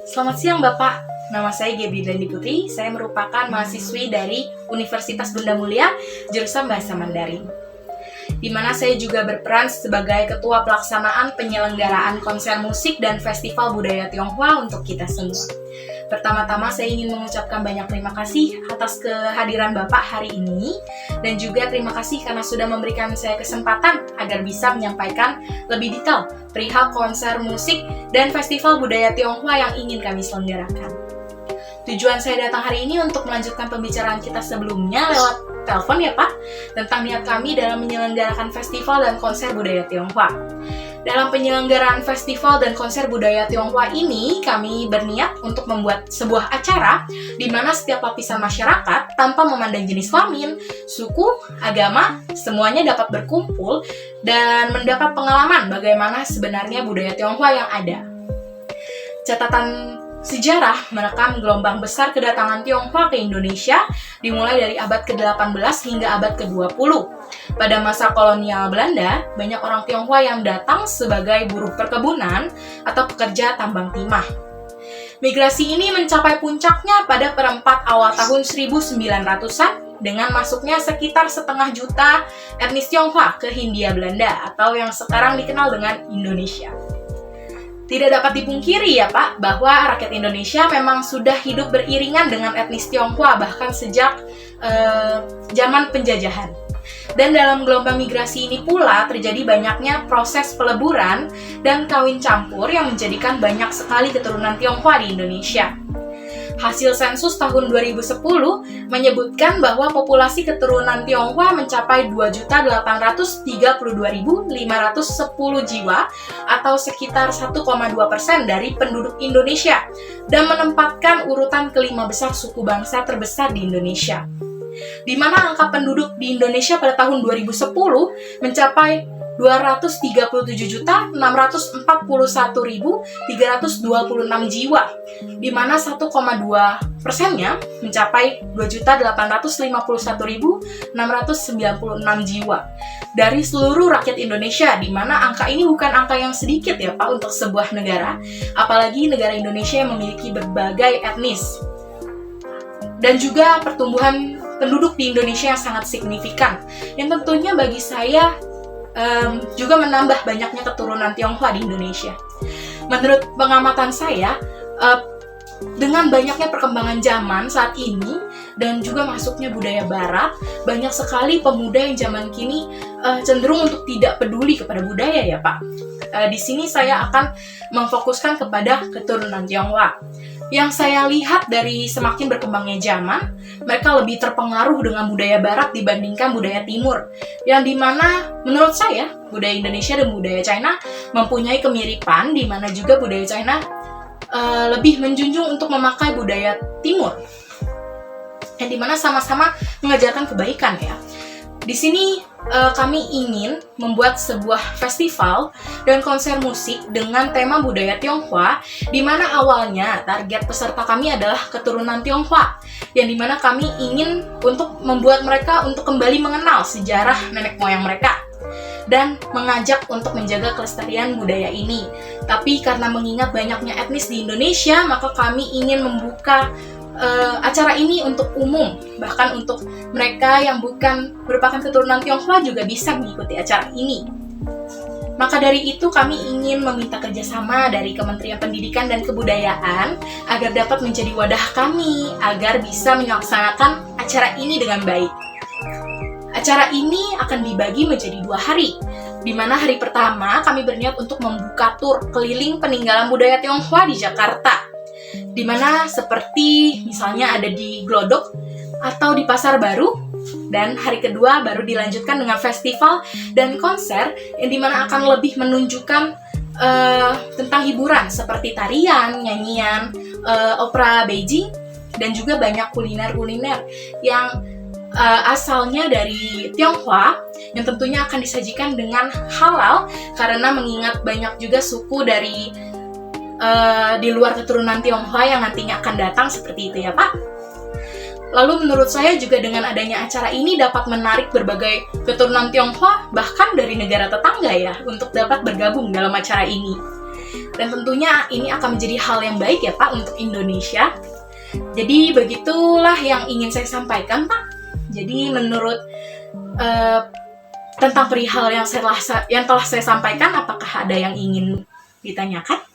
Selamat siang Bapak, nama saya Gaby Dandi Putri. Saya merupakan mahasiswi dari Universitas Bunda Mulia, jurusan Bahasa Mandarin. Di mana saya juga berperan sebagai Ketua Pelaksanaan Penyelenggaraan Konser Musik dan Festival Budaya Tionghoa untuk kita semua. Pertama-tama saya ingin mengucapkan banyak terima kasih atas kehadiran Bapak hari ini, dan juga terima kasih karena sudah memberikan saya kesempatan agar bisa menyampaikan lebih detail perihal konser musik dan festival budaya Tionghoa yang ingin kami selenggarakan. Tujuan saya datang hari ini untuk melanjutkan pembicaraan kita sebelumnya lewat telepon ya Pak, tentang niat kami dalam menyelenggarakan festival dan konser budaya Tionghoa. Dalam penyelenggaraan festival dan konser budaya Tionghoa ini, kami berniat untuk membuat sebuah acara di mana setiap lapisan masyarakat tanpa memandang jenis kelamin, suku, agama, semuanya dapat berkumpul dan mendapat pengalaman bagaimana sebenarnya budaya Tionghoa yang ada. Catatan sejarah merekam gelombang besar kedatangan Tionghoa ke Indonesia dimulai dari abad ke-18 hingga abad ke-20. Pada masa kolonial Belanda, banyak orang Tionghoa yang datang sebagai buruh perkebunan atau pekerja tambang timah. Migrasi ini mencapai puncaknya pada perempat awal tahun 1900-an dengan masuknya sekitar 500.000 etnis Tionghoa ke Hindia Belanda atau yang sekarang dikenal dengan Indonesia. Tidak dapat dipungkiri ya Pak, bahwa rakyat Indonesia memang sudah hidup beriringan dengan etnis Tionghoa bahkan sejak zaman penjajahan. Dan dalam gelombang migrasi ini pula terjadi banyaknya proses peleburan dan kawin campur yang menjadikan banyak sekali keturunan Tionghoa di Indonesia. Hasil sensus tahun 2010 menyebutkan bahwa populasi keturunan Tionghoa mencapai 2.832.510 jiwa atau sekitar 1,2% dari penduduk Indonesia dan menempatkan urutan kelima besar suku bangsa terbesar di Indonesia. Di mana angka penduduk di Indonesia pada tahun 2010 mencapai 237.641.326 jiwa, di mana 1,2%-nya mencapai 2.851.696 jiwa dari seluruh rakyat Indonesia, di mana angka ini bukan angka yang sedikit ya Pak untuk sebuah negara, apalagi negara Indonesia yang memiliki berbagai etnis. Dan juga pertumbuhan penduduk di Indonesia yang sangat signifikan, yang tentunya bagi saya juga menambah banyaknya keturunan Tionghoa di Indonesia. Menurut pengamatan saya, dengan banyaknya perkembangan zaman saat ini dan juga masuknya budaya Barat, banyak sekali pemuda yang zaman kini cenderung untuk tidak peduli kepada budaya ya Pak. Di sini saya akan memfokuskan kepada keturunan Tionghoa. Yang saya lihat dari semakin berkembangnya zaman, mereka lebih terpengaruh dengan budaya Barat dibandingkan budaya Timur, yang dimana menurut saya budaya Indonesia dan budaya China mempunyai kemiripan, di mana juga budaya China lebih menjunjung untuk memakai budaya Timur, yang dimana sama-sama mengajarkan kebaikan ya. Di sini kami ingin membuat sebuah festival dan konser musik dengan tema budaya Tionghoa, di mana awalnya target peserta kami adalah keturunan Tionghoa, yang dimana kami ingin untuk membuat mereka untuk kembali mengenal sejarah nenek moyang mereka dan mengajak untuk menjaga kelestarian budaya ini. Tapi karena mengingat banyaknya etnis di Indonesia, maka kami ingin membuka acara ini untuk umum, bahkan untuk mereka yang bukan merupakan keturunan Tionghoa juga bisa mengikuti acara ini. Maka dari itu kami ingin meminta kerjasama dari Kementerian Pendidikan dan Kebudayaan agar dapat menjadi wadah kami agar bisa melaksanakan acara ini dengan baik. Acara ini akan dibagi menjadi 2 hari, di mana hari pertama kami berniat untuk membuka tur keliling peninggalan budaya Tionghoa di Jakarta, di mana seperti misalnya ada di Glodok atau di Pasar Baru, dan hari kedua baru dilanjutkan dengan festival dan konser yang dimana akan lebih menunjukkan tentang hiburan seperti tarian, nyanyian, opera Beijing, dan juga banyak kuliner-kuliner yang asalnya dari Tionghoa yang tentunya akan disajikan dengan halal karena mengingat banyak juga suku dari di luar keturunan Tionghoa yang nantinya akan datang seperti itu ya Pak. Lalu menurut saya juga dengan adanya acara ini dapat menarik berbagai keturunan Tionghoa bahkan dari negara tetangga ya untuk dapat bergabung dalam acara ini. Dan tentunya ini akan menjadi hal yang baik ya Pak untuk Indonesia. Jadi begitulah yang ingin saya sampaikan Pak. Jadi menurut tentang perihal yang telah saya sampaikan, apakah ada yang ingin ditanyakan?